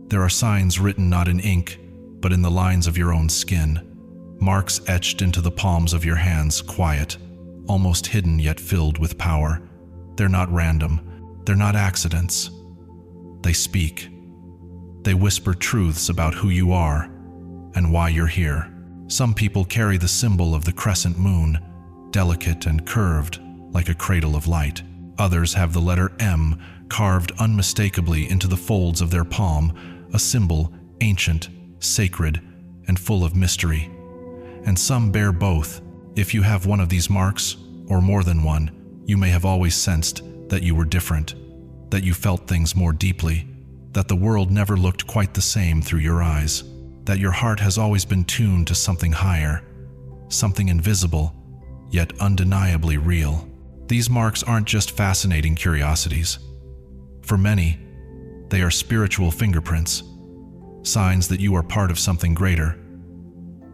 There are signs written not in ink, but in the lines of your own skin. Marks etched into the palms of your hands, quiet, almost hidden yet filled with power. They're not random. They're not accidents. They speak. They whisper truths about who you are and why you're here. Some people carry the symbol of the crescent moon, delicate and curved like a cradle of light. Others have the letter M carved unmistakably into the folds of their palm, a symbol ancient, sacred, and full of mystery. And some bear both. If you have one of these marks, or more than one, you may have always sensed that you were different, that you felt things more deeply, that the world never looked quite the same through your eyes, that your heart has always been tuned to something higher, something invisible, yet undeniably real. These marks aren't just fascinating curiosities. For many, they are spiritual fingerprints, signs that you are part of something greater,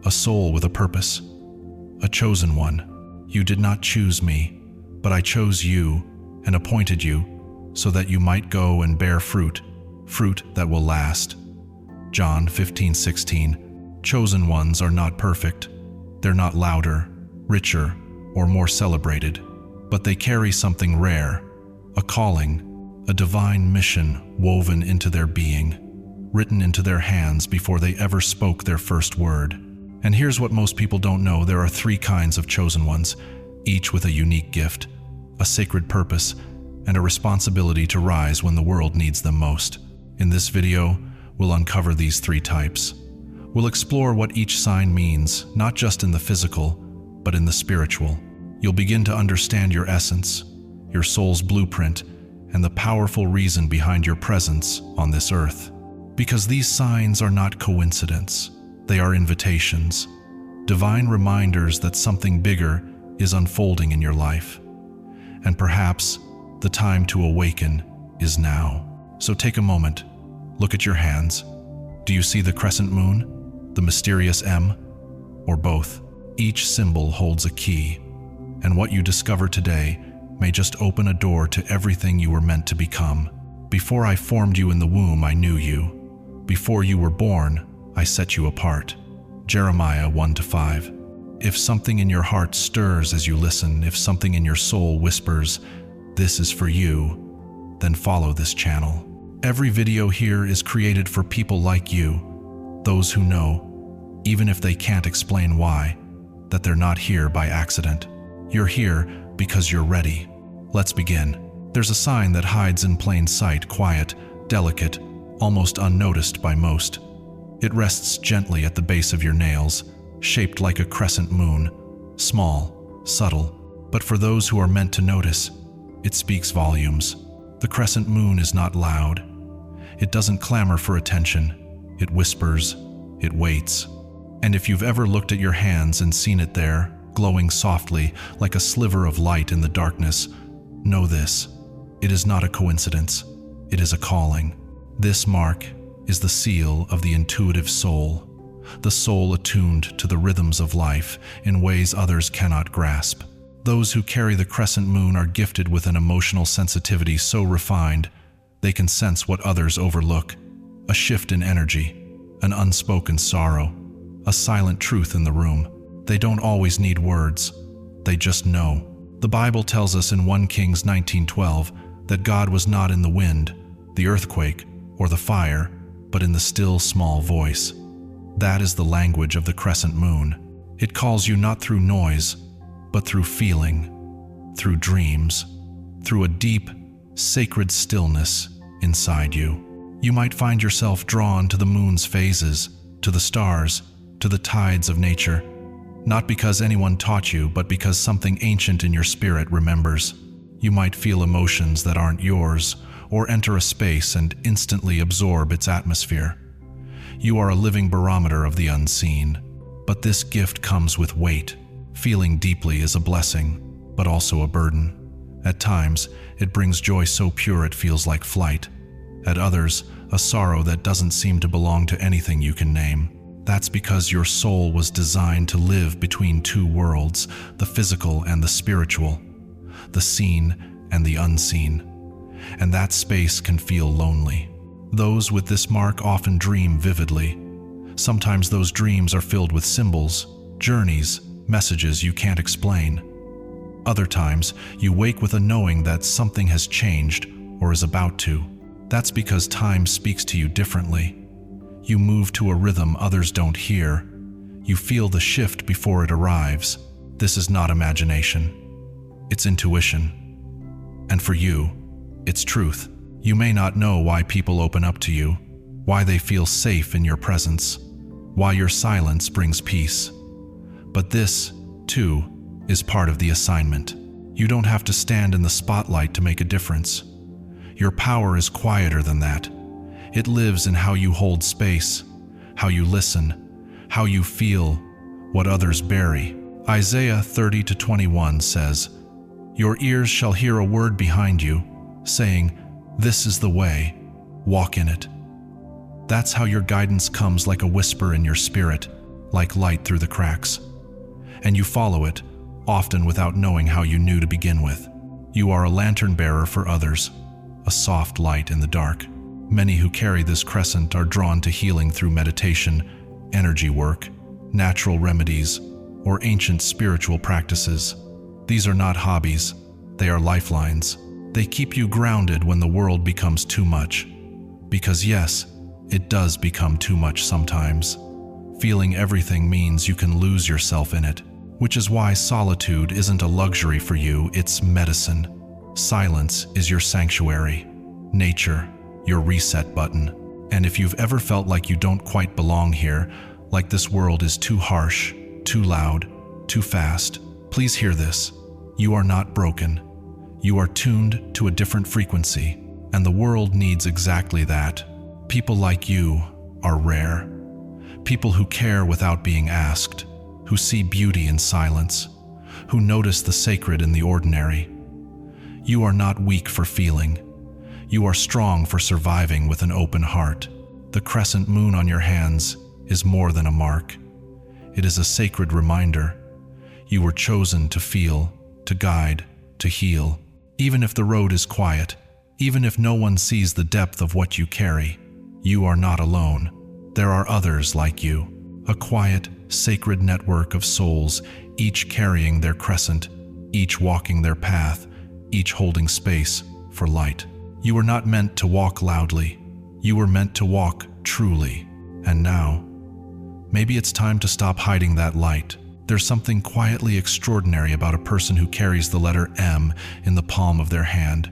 a soul with a purpose, a chosen one. You did not choose me, but I chose you and appointed you so that you might go and bear fruit, fruit that will last. John 15:16. Chosen ones are not perfect. They're not louder, richer, or more celebrated, but they carry something rare, a calling, a divine mission woven into their being, written into their hands before they ever spoke their first word. And here's what most people don't know: there are 3 kinds of chosen ones, each with a unique gift, a sacred purpose, and a responsibility to rise when the world needs them most. In this video, we'll uncover these 3 types. We'll explore what each sign means, not just in the physical, but in the spiritual. You'll begin to understand your essence, your soul's blueprint, and the powerful reason behind your presence on this earth. Because these signs are not coincidence. They are invitations, divine reminders that something bigger is unfolding in your life. And perhaps the time to awaken is now. So take a moment, look at your hands. Do you see the crescent moon, the mysterious M, or both? Each symbol holds a key, and what you discover today may just open a door to everything you were meant to become. Before I formed you in the womb, I knew you. Before you were born, I set you apart. Jeremiah 1-5. If something in your heart stirs as you listen, if something in your soul whispers, "This is for you," then follow this channel. Every video here is created for people like you, those who know, even if they can't explain why, that they're not here by accident. You're here because you're ready. Let's begin. There's a sign that hides in plain sight, quiet, delicate, almost unnoticed by most. It rests gently at the base of your nails, shaped like a crescent moon, small, subtle, but for those who are meant to notice, it speaks volumes. The crescent moon is not loud. It doesn't clamor for attention. It whispers, it waits. And if you've ever looked at your hands and seen it there, glowing softly like a sliver of light in the darkness, know this: it is not a coincidence. It is a calling. This mark is the seal of the intuitive soul, the soul attuned to the rhythms of life in ways others cannot grasp. Those who carry the crescent moon are gifted with an emotional sensitivity so refined they can sense what others overlook: a shift in energy, an unspoken sorrow, a silent truth in the room. They don't always need words, they just know. The Bible tells us in 1 Kings 19:12 that God was not in the wind, the earthquake, or the fire, but in the still small voice. That is the language of the crescent moon. It calls you not through noise, but through feeling, through dreams, through a deep, sacred stillness inside you. You might find yourself drawn to the moon's phases, to the stars, to the tides of nature, not because anyone taught you, but because something ancient in your spirit remembers. You might feel emotions that aren't yours, or enter a space and instantly absorb its atmosphere. You are a living barometer of the unseen, but this gift comes with weight. Feeling deeply is a blessing, but also a burden. At times, it brings joy so pure it feels like flight. At others, a sorrow that doesn't seem to belong to anything you can name. That's because your soul was designed to live between 2 worlds, the physical and the spiritual, the seen and the unseen. And that space can feel lonely. Those with this mark often dream vividly. Sometimes those dreams are filled with symbols, journeys, messages you can't explain. Other times, you wake with a knowing that something has changed or is about to. That's because time speaks to you differently. You move to a rhythm others don't hear. You feel the shift before it arrives. This is not imagination. It's intuition. And for you, it's truth. You may not know why people open up to you, why they feel safe in your presence, why your silence brings peace. But this, too, is part of the assignment. You don't have to stand in the spotlight to make a difference. Your power is quieter than that. It lives in how you hold space, how you listen, how you feel what others bury. Isaiah 30:21 says, "Your ears shall hear a word behind you, saying, 'This is the way, walk in it.'" That's how your guidance comes, like a whisper in your spirit, like light through the cracks. And you follow it, often without knowing how you knew to begin with. You are a lantern bearer for others, a soft light in the dark. Many who carry this crescent are drawn to healing through meditation, energy work, natural remedies, or ancient spiritual practices. These are not hobbies, they are lifelines. They keep you grounded when the world becomes too much. Because yes, it does become too much sometimes. Feeling everything means you can lose yourself in it, which is why solitude isn't a luxury for you, it's medicine. Silence is your sanctuary, nature, your reset button. And if you've ever felt like you don't quite belong here, like this world is too harsh, too loud, too fast, please hear this. You are not broken. You are tuned to a different frequency, and the world needs exactly that. People like you are rare. People who care without being asked, who see beauty in silence, who notice the sacred in the ordinary. You are not weak for feeling. You are strong for surviving with an open heart. The crescent moon on your hands is more than a mark. It is a sacred reminder. You were chosen to feel, to guide, to heal. Even if the road is quiet, even if no one sees the depth of what you carry, you are not alone. There are others like you, a quiet, sacred network of souls, each carrying their crescent, each walking their path, each holding space for light. You were not meant to walk loudly. You were meant to walk truly. And now, maybe it's time to stop hiding that light. There's something quietly extraordinary about a person who carries the letter M in the palm of their hand.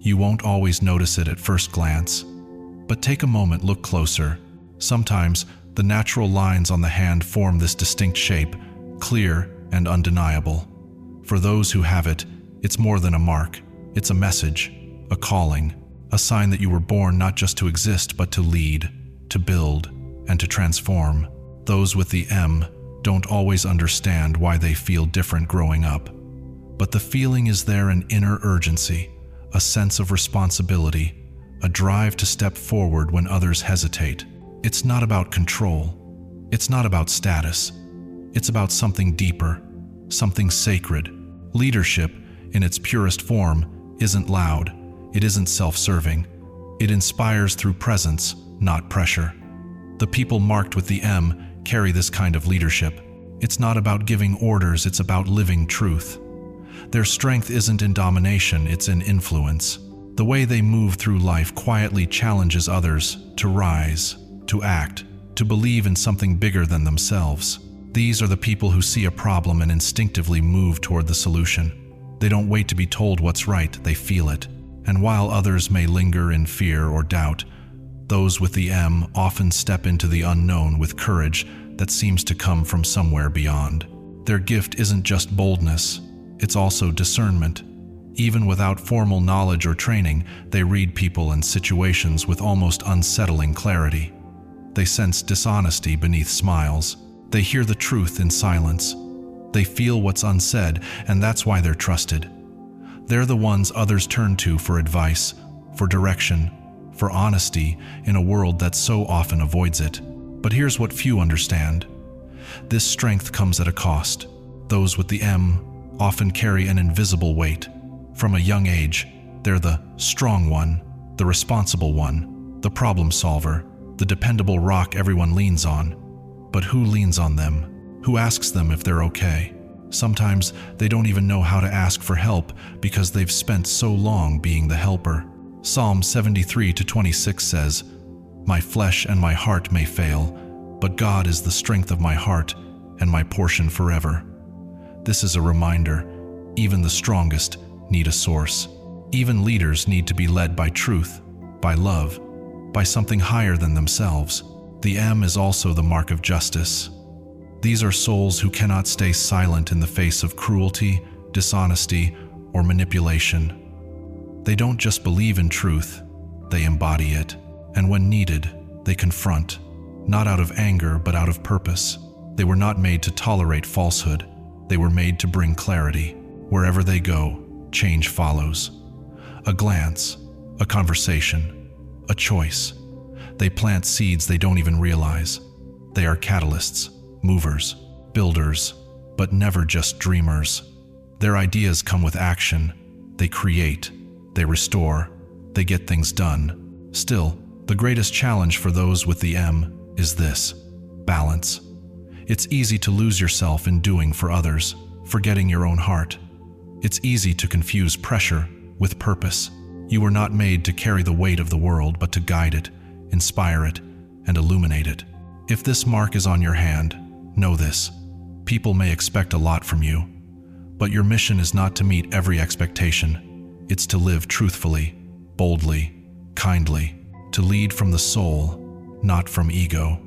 You won't always notice it at first glance. But take a moment, look closer. Sometimes, the natural lines on the hand form this distinct shape, clear and undeniable. For those who have it, it's more than a mark. It's a message, a calling, a sign that you were born not just to exist, but to lead, to build, and to transform. Those with the M don't always understand why they feel different growing up. But the feeling is there, an inner urgency, a sense of responsibility, a drive to step forward when others hesitate. It's not about control. It's not about status. It's about something deeper, something sacred. Leadership, in its purest form, isn't loud. It isn't self-serving. It inspires through presence, not pressure. The people marked with the M carry this kind of leadership. It's not about giving orders, it's about living truth. Their strength isn't in domination, it's in influence. The way they move through life quietly challenges others to rise, to act, to believe in something bigger than themselves. These are the people who see a problem and instinctively move toward the solution. They don't wait to be told what's right, they feel it. And while others may linger in fear or doubt, those with the M often step into the unknown with courage that seems to come from somewhere beyond. Their gift isn't just boldness, it's also discernment. Even without formal knowledge or training, they read people and situations with almost unsettling clarity. They sense dishonesty beneath smiles. They hear the truth in silence. They feel what's unsaid, and that's why they're trusted. They're the ones others turn to for advice, for direction, for honesty in a world that so often avoids it. But here's what few understand. This strength comes at a cost. Those with the M often carry an invisible weight. From a young age, they're the strong one, the responsible one, the problem solver, the dependable rock everyone leans on. But who leans on them? Who asks them if they're okay? Sometimes they don't even know how to ask for help because they've spent so long being the helper. Psalm 73:26 says, "My flesh and my heart may fail, but God is the strength of my heart and my portion forever." This is a reminder, even the strongest need a source. Even leaders need to be led by truth, by love, by something higher than themselves. The M is also the mark of justice. These are souls who cannot stay silent in the face of cruelty, dishonesty, or manipulation. They don't just believe in truth, they embody it. And when needed, they confront, not out of anger but out of purpose. They were not made to tolerate falsehood. They were made to bring clarity. Wherever they go, change follows. A glance, a conversation, a choice. They plant seeds they don't even realize. They are catalysts, movers, builders, but never just dreamers. Their ideas come with action. They create, they restore, they get things done. Still, the greatest challenge for those with the M is this: balance. It's easy to lose yourself in doing for others, forgetting your own heart. It's easy to confuse pressure with purpose. You were not made to carry the weight of the world, but to guide it, inspire it, and illuminate it. If this mark is on your hand, know this: people may expect a lot from you, but your mission is not to meet every expectation. It's to live truthfully, boldly, kindly, to lead from the soul, not from ego.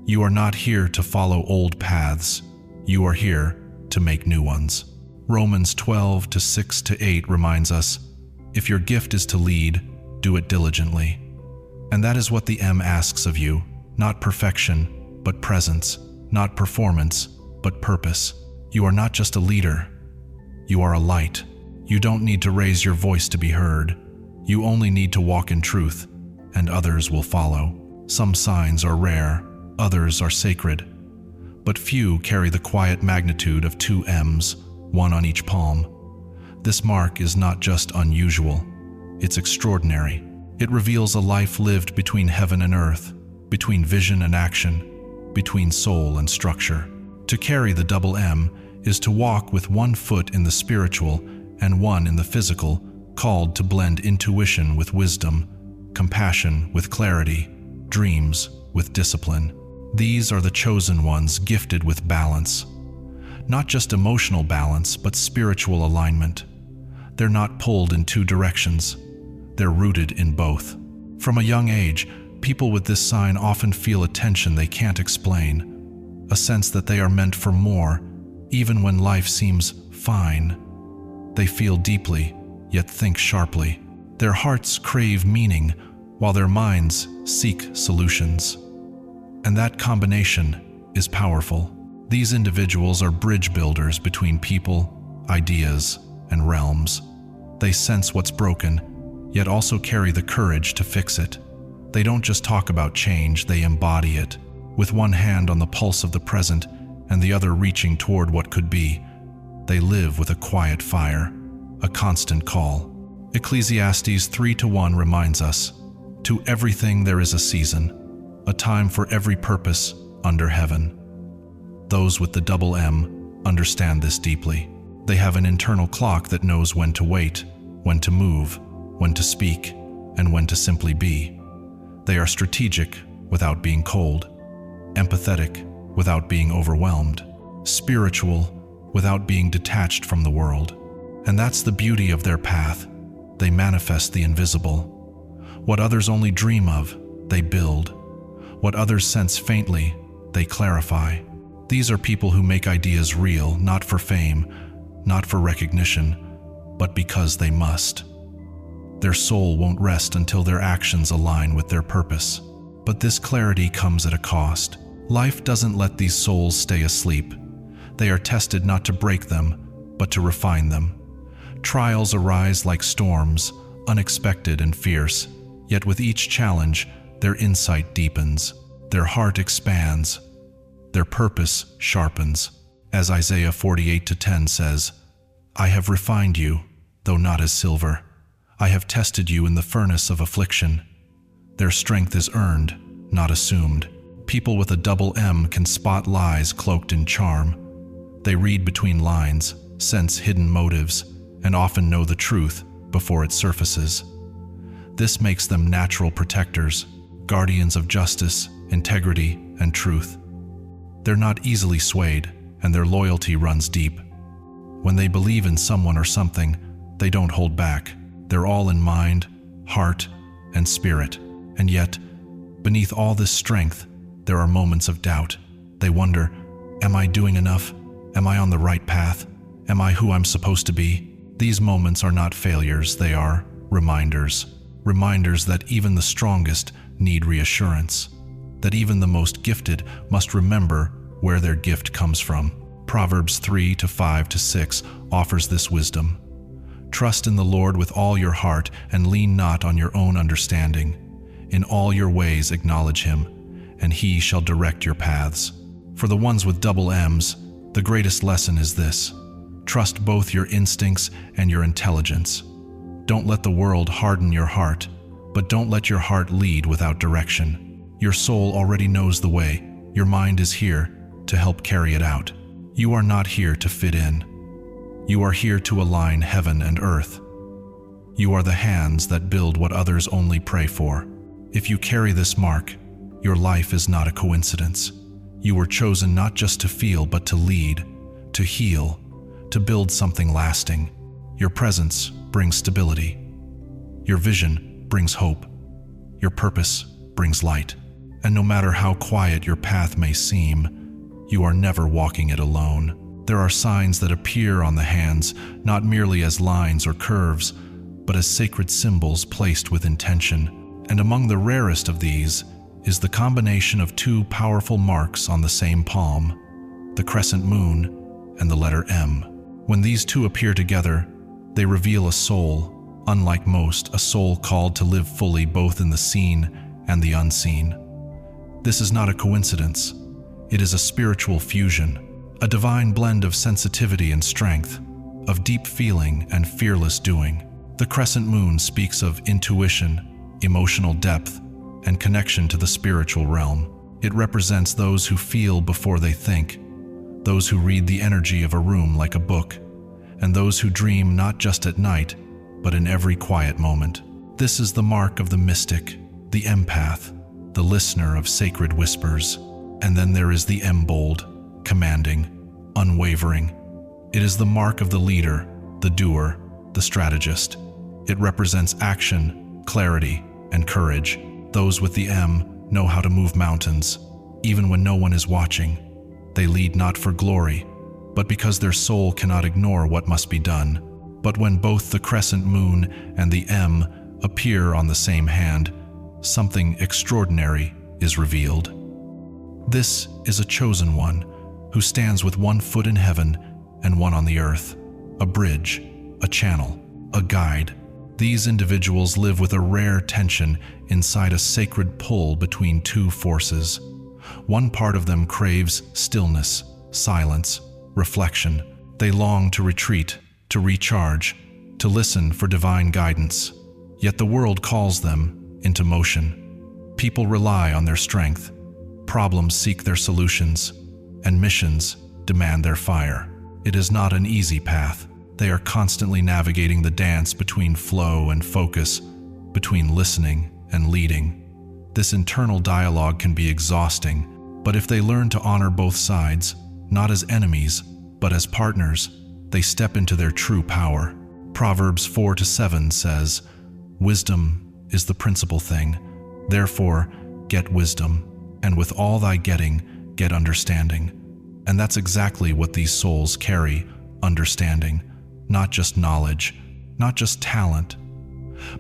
You are not here to follow old paths. You are here to make new ones. Romans 12:6-8 reminds us, if your gift is to lead, do it diligently. And that is what the M asks of you, not perfection, but presence, not performance, but purpose. You are not just a leader. You are a light. You don't need to raise your voice to be heard. You only need to walk in truth, and others will follow. Some signs are rare, others are sacred, but few carry the quiet magnitude of 2 M's, one on each palm. This mark is not just unusual, it's extraordinary. It reveals a life lived between heaven and earth, between vision and action, between soul and structure. To carry the double M is to walk with one foot in the spiritual and one in the physical, called to blend intuition with wisdom, compassion with clarity, dreams with discipline. These are the chosen ones gifted with balance. Not just emotional balance, but spiritual alignment. They're not pulled in 2 directions. They're rooted in both. From a young age, people with this sign often feel a tension they can't explain, a sense that they are meant for more, even when life seems fine. They feel deeply, yet think sharply. Their hearts crave meaning, while their minds seek solutions. And that combination is powerful. These individuals are bridge builders between people, ideas, and realms. They sense what's broken, yet also carry the courage to fix it. They don't just talk about change, they embody it, with one hand on the pulse of the present and the other reaching toward what could be. They live with a quiet fire, a constant call. Ecclesiastes 3:1 reminds us, "To everything there is a season, a time for every purpose under heaven." Those with the double M understand this deeply. They have an internal clock that knows when to wait, when to move, when to speak, and when to simply be. They are strategic without being cold, empathetic without being overwhelmed, spiritual without being detached from the world. And that's the beauty of their path. They manifest the invisible. What others only dream of, they build. What others sense faintly, they clarify. These are people who make ideas real, not for fame, not for recognition, but because they must. Their soul won't rest until their actions align with their purpose. But this clarity comes at a cost. Life doesn't let these souls stay asleep. They are tested not to break them, but to refine them. Trials arise like storms, unexpected and fierce, yet with each challenge, their insight deepens, their heart expands, their purpose sharpens. As Isaiah 48:10 says, "I have refined you, though not as silver. I have tested you in the furnace of affliction. Their strength is earned, not assumed. People with a double M can spot lies cloaked in charm. They read between lines, sense hidden motives, and often know the truth before it surfaces. This makes them natural protectors, guardians of justice, integrity, and truth. They're not easily swayed, and their loyalty runs deep. When they believe in someone or something, they don't hold back. They're all in mind, heart, and spirit. And yet, beneath all this strength, there are moments of doubt. They wonder, am I doing enough? Am I on the right path? Am I who I'm supposed to be? These moments are not failures, they are reminders. Reminders that even the strongest need reassurance. That even the most gifted must remember where their gift comes from. Proverbs 3:5-6 offers this wisdom. Trust in the Lord with all your heart and lean not on your own understanding. In all your ways acknowledge him, and he shall direct your paths. For the ones with double M's, the greatest lesson is this: trust both your instincts and your intelligence. Don't let the world harden your heart, but don't let your heart lead without direction. Your soul already knows the way. Your mind is here to help carry it out. You are not here to fit in. You are here to align heaven and earth. You are the hands that build what others only pray for. If you carry this mark, your life is not a coincidence. You were chosen not just to feel, but to lead, to heal, to build something lasting. Your presence brings stability. Your vision brings hope. Your purpose brings light. And no matter how quiet your path may seem, you are never walking it alone. There are signs that appear on the hands, not merely as lines or curves, but as sacred symbols placed with intention. And among the rarest of these is the combination of two powerful marks on the same palm, the crescent moon and the letter M. When these two appear together, they reveal a soul, unlike most, a soul called to live fully both in the seen and the unseen. This is not a coincidence. It is a spiritual fusion, a divine blend of sensitivity and strength, of deep feeling and fearless doing. The crescent moon speaks of intuition, emotional depth, and connection to the spiritual realm. It represents those who feel before they think, those who read the energy of a room like a book, and those who dream not just at night, but in every quiet moment. This is the mark of the mystic, the empath, the listener of sacred whispers. And then there is the M bold, commanding, unwavering. It is the mark of the leader, the doer, the strategist. It represents action, clarity, and courage. Those with the M know how to move mountains, even when no one is watching. They lead not for glory, but because their soul cannot ignore what must be done. But when both the crescent moon and the M appear on the same hand, something extraordinary is revealed. This is a chosen one who stands with one foot in heaven and one on the earth, a bridge, a channel, a guide. These individuals live with a rare tension inside a sacred pull between two forces. One part of them craves stillness, silence, reflection. They long to retreat, to recharge, to listen for divine guidance. Yet the world calls them into motion. People rely on their strength. Problems seek their solutions, and missions demand their fire. It is not an easy path. They are constantly navigating the dance between flow and focus, between listening and leading. This internal dialogue can be exhausting, but if they learn to honor both sides, not as enemies, but as partners, they step into their true power. Proverbs 4:7 says, "Wisdom is the principal thing. Therefore, get wisdom. And with all thy getting, get understanding." And that's exactly what these souls carry, understanding. Not just knowledge, not just talent,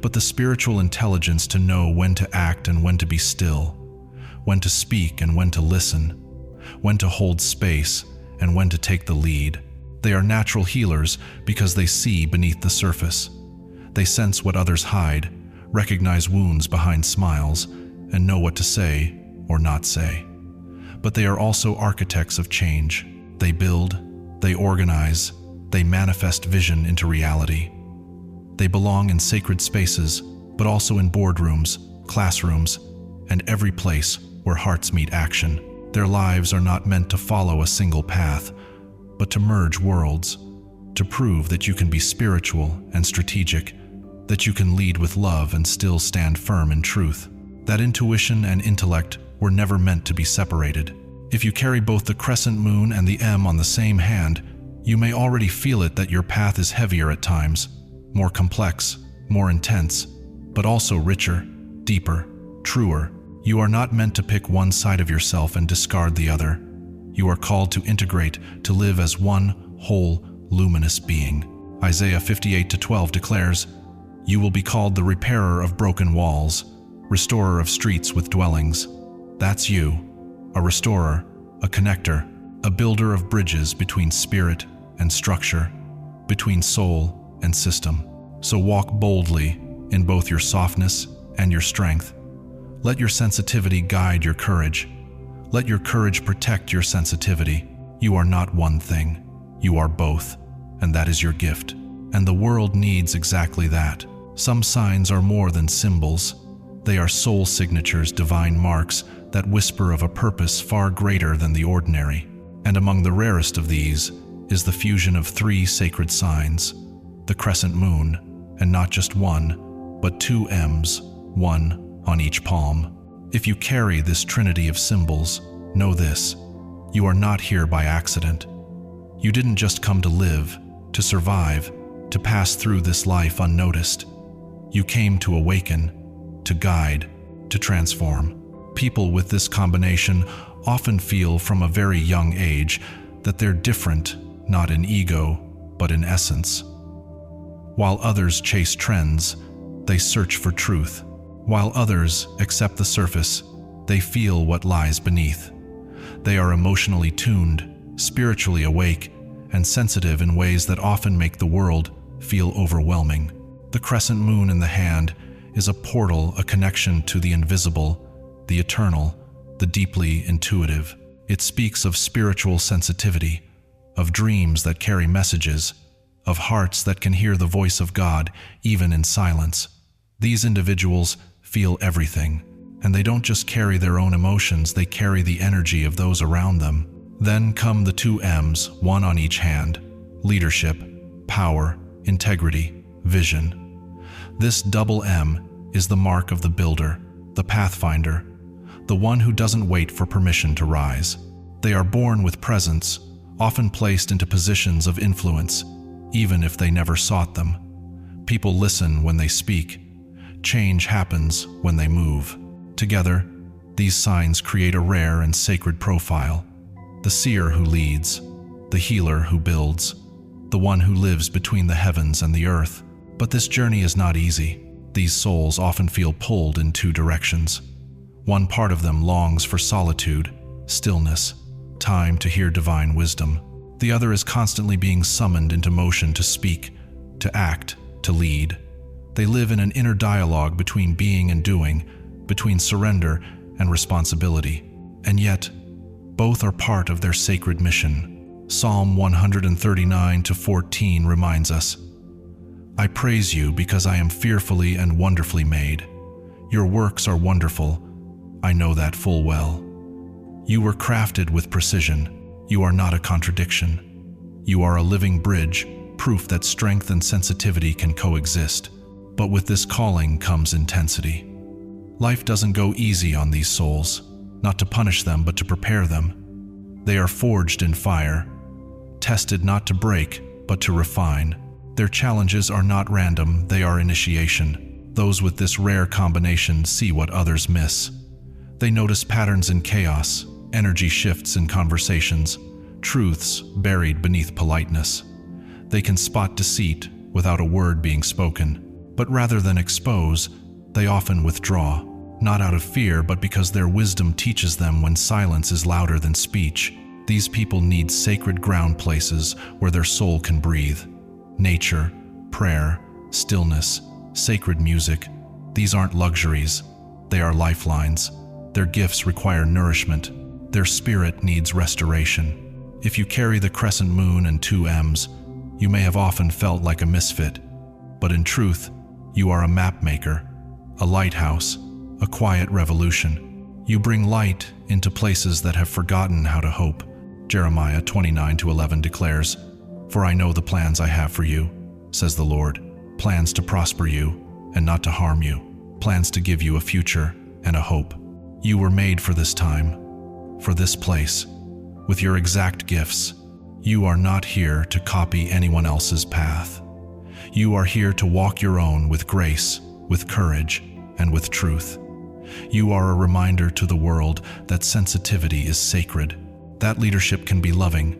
but the spiritual intelligence to know when to act and when to be still, when to speak and when to listen, when to hold space and when to take the lead. They are natural healers because they see beneath the surface. They sense what others hide, recognize wounds behind smiles, and know what to say or not say. But they are also architects of change. They build, they organize, they manifest vision into reality. They belong in sacred spaces, but also in boardrooms, classrooms, and every place where hearts meet action. Their lives are not meant to follow a single path, but to merge worlds, to prove that you can be spiritual and strategic, that you can lead with love and still stand firm in truth. That intuition and intellect were never meant to be separated. If you carry both the crescent moon and the M on the same hand, you may already feel it that your path is heavier at times, more complex, more intense, but also richer, deeper, truer. You are not meant to pick one side of yourself and discard the other. You are called to integrate, to live as one whole, luminous being. Isaiah 58:12 declares, "You will be called the repairer of broken walls, restorer of streets with dwellings." That's you, a restorer, a connector, a builder of bridges between spirit and structure, between soul and system. So walk boldly in both your softness and your strength. Let your sensitivity guide your courage. Let your courage protect your sensitivity. You are not one thing. You are both, and that is your gift. And the world needs exactly that. Some signs are more than symbols. They are soul signatures, divine marks that whisper of a purpose far greater than the ordinary. And among the rarest of these is the fusion of three sacred signs, the crescent moon, and not just one, but two M's, one on each palm. If you carry this trinity of symbols, know this: you are not here by accident. You didn't just come to live, to survive, to pass through this life unnoticed. You came to awaken, to guide, to transform. People with this combination often feel from a very young age that they're different, not in ego, but in essence. While others chase trends, they search for truth. While others accept the surface, they feel what lies beneath. They are emotionally tuned, spiritually awake, and sensitive in ways that often make the world feel overwhelming. The crescent moon in the hand is a portal, a connection to the invisible, the eternal, the deeply intuitive. It speaks of spiritual sensitivity, of dreams that carry messages, of hearts that can hear the voice of God even in silence. These individuals feel everything, and they don't just carry their own emotions, they carry the energy of those around them. Then come the two M's, one on each hand: leadership, power, integrity, vision. This double M is the mark of the builder, the pathfinder, the one who doesn't wait for permission to rise. They are born with presence, often placed into positions of influence, even if they never sought them. People listen when they speak. Change happens when they move. Together, these signs create a rare and sacred profile: the seer who leads, the healer who builds, the one who lives between the heavens and the earth. But this journey is not easy. These souls often feel pulled in two directions. One part of them longs for solitude, stillness, time to hear divine wisdom. The other is constantly being summoned into motion to speak, to act, to lead. They live in an inner dialogue between being and doing, between surrender and responsibility. And yet, both are part of their sacred mission. Psalm 139:14 reminds us, "I praise you because I am fearfully and wonderfully made. Your works are wonderful. I know that full well. You were crafted with precision. You are not a contradiction. You are a living bridge, proof that strength and sensitivity can coexist. But with this calling comes intensity. Life doesn't go easy on these souls, not to punish them but to prepare them. They are forged in fire, tested not to break but to refine. Their challenges are not random, they are initiation. Those with this rare combination see what others miss. They notice patterns in chaos, energy shifts in conversations, truths buried beneath politeness. They can spot deceit without a word being spoken. But rather than expose, they often withdraw, not out of fear, but because their wisdom teaches them when silence is louder than speech. These people need sacred ground places where their soul can breathe. Nature, prayer, stillness, sacred music. These aren't luxuries. They are lifelines. Their gifts require nourishment. Their spirit needs restoration. If you carry the crescent moon and two M's, you may have often felt like a misfit. But in truth, you are a map maker, a lighthouse, a quiet revolution. You bring light into places that have forgotten how to hope. Jeremiah 29:11 declares, "For I know the plans I have for you, says the Lord, plans to prosper you and not to harm you, plans to give you a future and a hope." You were made for this time, for this place, with your exact gifts. You are not here to copy anyone else's path. You are here to walk your own with grace, with courage, and with truth. You are a reminder to the world that sensitivity is sacred, that leadership can be loving,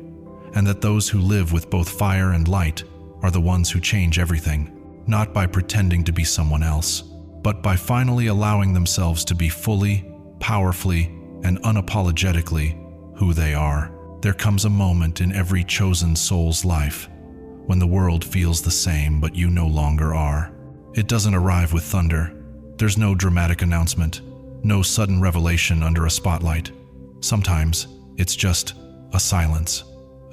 and that those who live with both fire and light are the ones who change everything, not by pretending to be someone else, but by finally allowing themselves to be fully, powerfully, and unapologetically who they are. There comes a moment in every chosen soul's life when the world feels the same, but you no longer are. It doesn't arrive with thunder. There's no dramatic announcement, no sudden revelation under a spotlight. Sometimes it's just a silence,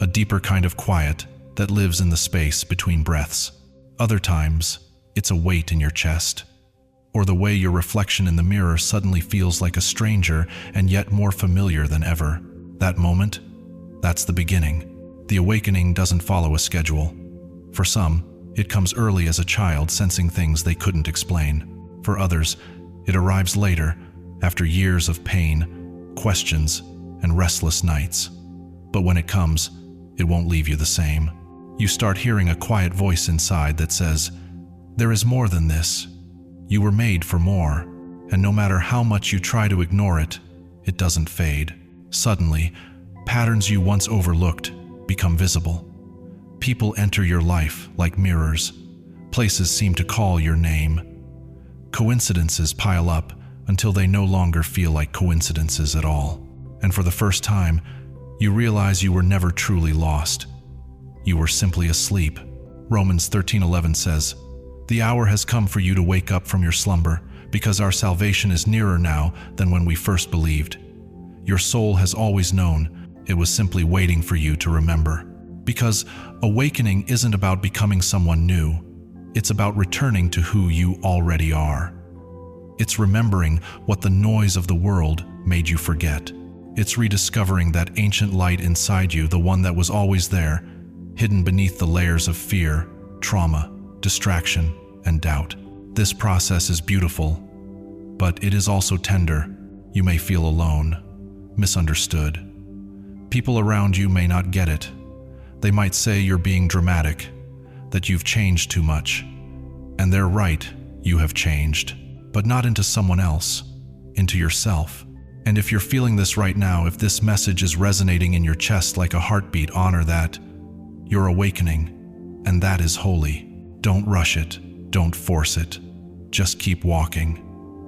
a deeper kind of quiet that lives in the space between breaths. Other times, it's a weight in your chest, or the way your reflection in the mirror suddenly feels like a stranger and yet more familiar than ever. That moment, that's the beginning. The awakening doesn't follow a schedule. For some, it comes early as a child, sensing things they couldn't explain. For others, it arrives later, after years of pain, questions, and restless nights. But when it comes, it won't leave you the same. You start hearing a quiet voice inside that says, "There is more than this. You were made for more." And no matter how much you try to ignore it, it doesn't fade. Suddenly, patterns you once overlooked become visible. People enter your life like mirrors. Places seem to call your name. Coincidences pile up until they no longer feel like coincidences at all. And for the first time, you realize you were never truly lost. You were simply asleep. Romans 13:11 says, "The hour has come for you to wake up from your slumber, because our salvation is nearer now than when we first believed." Your soul has always known. It was simply waiting for you to remember. Because awakening isn't about becoming someone new. It's about returning to who you already are. It's remembering what the noise of the world made you forget. It's rediscovering that ancient light inside you, the one that was always there, hidden beneath the layers of fear, trauma, distraction, and doubt. This process is beautiful, but it is also tender. You may feel alone, misunderstood. People around you may not get it. They might say you're being dramatic, that you've changed too much. And they're right, you have changed, but not into someone else, into yourself. And if you're feeling this right now, if this message is resonating in your chest like a heartbeat, honor that. You're awakening, and that is holy. Don't rush it, don't force it. Just keep walking.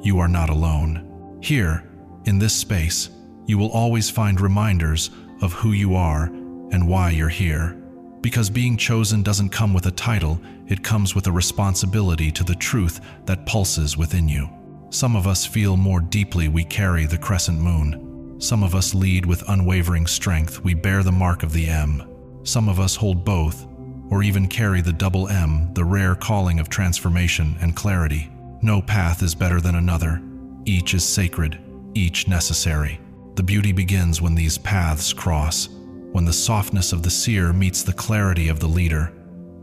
You are not alone. Here, in this space, you will always find reminders of who you are and why you're here. Because being chosen doesn't come with a title, it comes with a responsibility to the truth that pulses within you. Some of us feel more deeply, we carry the crescent moon. Some of us lead with unwavering strength, we bear the mark of the M. Some of us hold both, or even carry the double M, the rare calling of transformation and clarity. No path is better than another. Each is sacred, each necessary. The beauty begins when these paths cross, when the softness of the seer meets the clarity of the leader,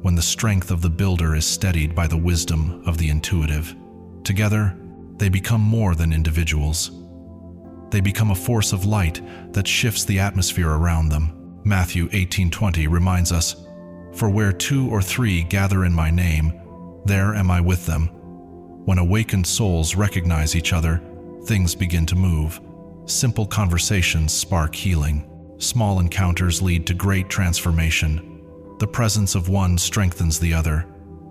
when the strength of the builder is steadied by the wisdom of the intuitive. Together, they become more than individuals. They become a force of light that shifts the atmosphere around them. Matthew 18:20 reminds us, "For where 2 or 3 gather in my name, there am I with them." When awakened souls recognize each other, things begin to move. Simple conversations spark healing. Small encounters lead to great transformation. The presence of one strengthens the other,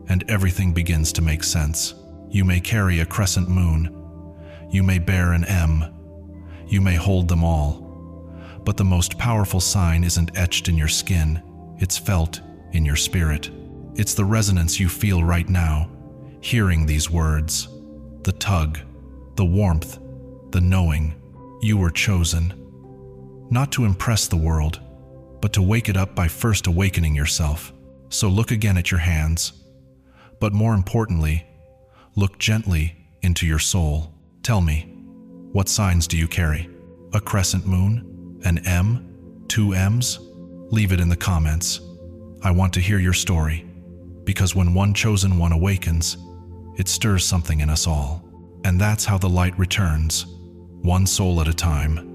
and everything begins to make sense. You may carry a crescent moon. You may bear an M. You may hold them all. But the most powerful sign isn't etched in your skin. It's felt in your spirit. It's the resonance you feel right now, hearing these words. The tug, the warmth, the knowing. You were chosen. Not to impress the world, but to wake it up by first awakening yourself. So look again at your hands. But more importantly, look gently into your soul. Tell me, what signs do you carry? A crescent moon? An M? 2 M's? Leave it in the comments. I want to hear your story, because when one chosen one awakens, it stirs something in us all. And that's how the light returns, one soul at a time.